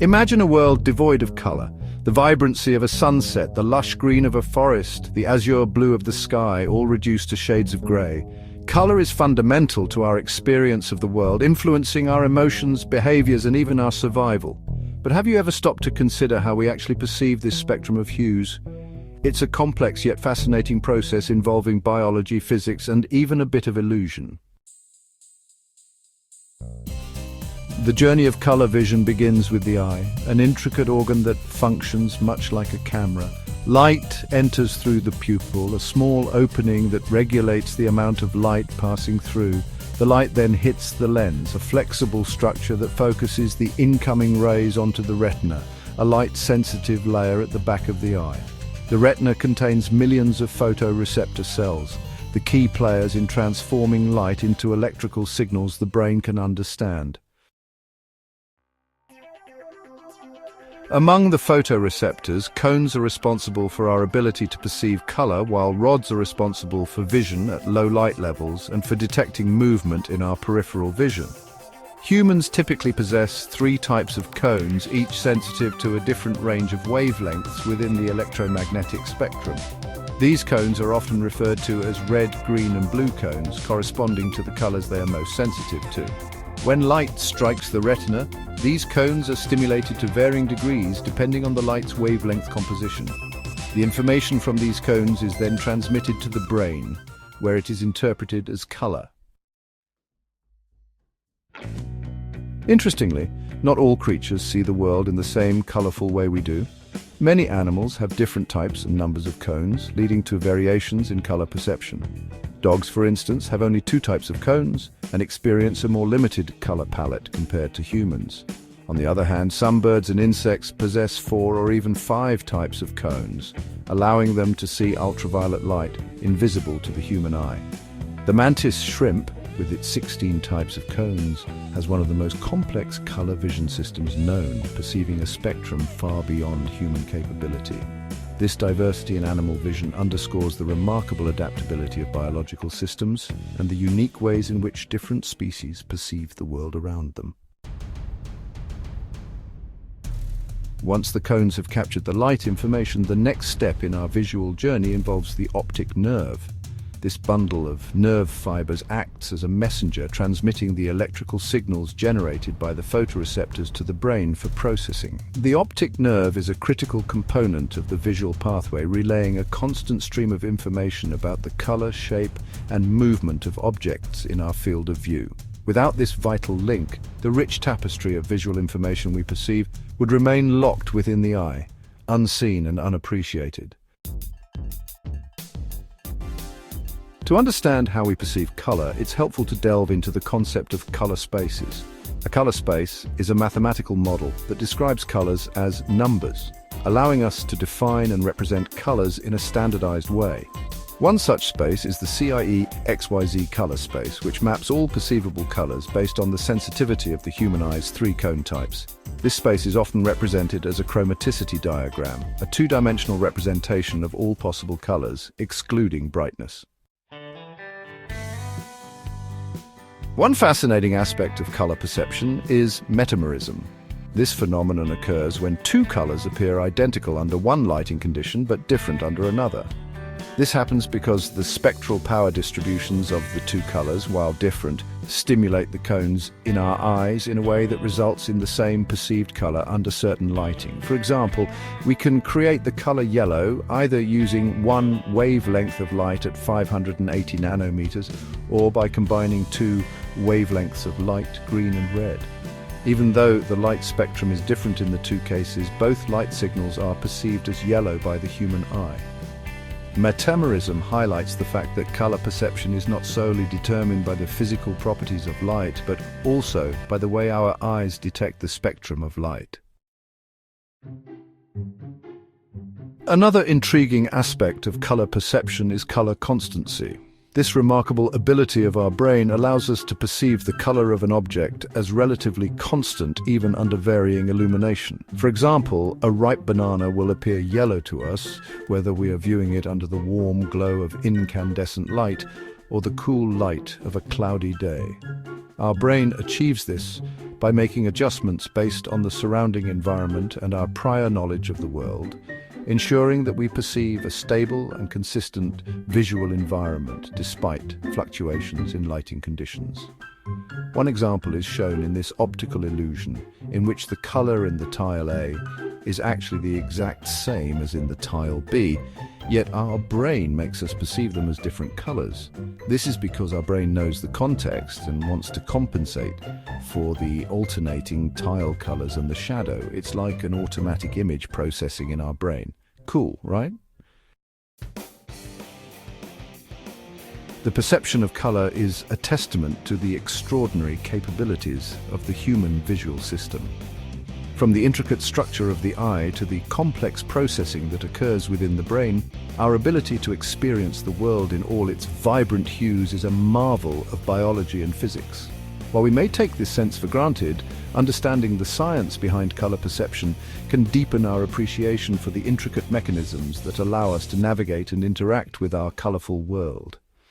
Imagine a world devoid of color. The vibrancy of a sunset, the lush green of a forest, the azure blue of the sky, all reduced to shades of gray. Color is fundamental to our experience of the world, influencing our emotions, behaviors, and even our survival. But have you ever stopped to consider how we actually perceive this spectrum of hues? It's a complex yet fascinating process involving biology, physics, and even a bit of illusion. The journey of color vision begins with the eye, an intricate organ that functions much like a camera. Light enters through the pupil, a small opening that regulates the amount of light passing through. The light then hits the lens, a flexible structure that focuses the incoming rays onto the retina, a light-sensitive layer at the back of the eye. The retina contains millions of photoreceptor cells, the key players in transforming light into electrical signals the brain can understand. Among the photoreceptors, cones are responsible for our ability to perceive color, while rods are responsible for vision at low light levels and for detecting movement in our peripheral vision. Humans typically possess 3 types of cones, each sensitive to a different range of wavelengths within the electromagnetic spectrum. These cones are often referred to as red, green, and blue cones, corresponding to the colors they are most sensitive to. When light strikes the retina, these cones are stimulated to varying degrees depending on the light's wavelength composition. The information from these cones is then transmitted to the brain, where it is interpreted as color. Interestingly, not all creatures see the world in the same colorful way we do. Many animals have different types and numbers of cones, leading to variations in color perception. Dogs, for instance, have only 2 types of cones and experience a more limited color palette compared to humans. On the other hand, some birds and insects possess 4 or even 5 types of cones, allowing them to see ultraviolet light invisible to the human eye. The mantis shrimp, with its 16 types of cones, has one of the most complex color vision systems known, perceiving a spectrum far beyond human capability. This diversity in animal vision underscores the remarkable adaptability of biological systems and the unique ways in which different species perceive the world around them. Once the cones have captured the light information, the next step in our visual journey involves the optic nerve. This bundle of nerve fibers acts as a messenger, transmitting the electrical signals generated by the photoreceptors to the brain for processing. The optic nerve is a critical component of the visual pathway, relaying a constant stream of information about the color, shape, and movement of objects in our field of view. Without this vital link, the rich tapestry of visual information we perceive would remain locked within the eye, unseen and unappreciated. To understand how we perceive color, it's helpful to delve into the concept of color spaces. A color space is a mathematical model that describes colors as numbers, allowing us to define and represent colors in a standardized way. One such space is the CIE XYZ color space, which maps all perceivable colors based on the sensitivity of the human eye's 3 cone types. This space is often represented as a chromaticity diagram, a 2-dimensional representation of all possible colors, excluding brightness. One fascinating aspect of color perception is metamerism. This phenomenon occurs when 2 colors appear identical under one lighting condition but different under another. This happens because the spectral power distributions of the 2 colors, while different, stimulate the cones in our eyes in a way that results in the same perceived color under certain lighting. For example, we can create the color yellow either using one wavelength of light at 580 nanometers or by combining 2 wavelengths of light, green and red. Even though the light spectrum is different in the 2 cases, both light signals are perceived as yellow by the human eye. Metamerism highlights the fact that color perception is not solely determined by the physical properties of light, but also by the way our eyes detect the spectrum of light. Another intriguing aspect of color perception is color constancy. This remarkable ability of our brain allows us to perceive the color of an object as relatively constant even under varying illumination. For example, a ripe banana will appear yellow to us whether we are viewing it under the warm glow of incandescent light or the cool light of a cloudy day. Our brain achieves this by making adjustments based on the surrounding environment and our prior knowledge of the world, ensuring that we perceive a stable and consistent visual environment despite fluctuations in lighting conditions. One example is shown in this optical illusion, in which the color in the tile A is actually the exact same as in the tile B, yet our brain makes us perceive them as different colors. This is because our brain knows the context and wants to compensate for the alternating tile colors and the shadow. It's like an automatic image processing in our brain. Cool, right? The perception of color is a testament to the extraordinary capabilities of the human visual system. From the intricate structure of the eye to the complex processing that occurs within the brain, our ability to experience the world in all its vibrant hues is a marvel of biology and physics. While we may take this sense for granted, understanding the science behind color perception can deepen our appreciation for the intricate mechanisms that allow us to navigate and interact with our colorful world.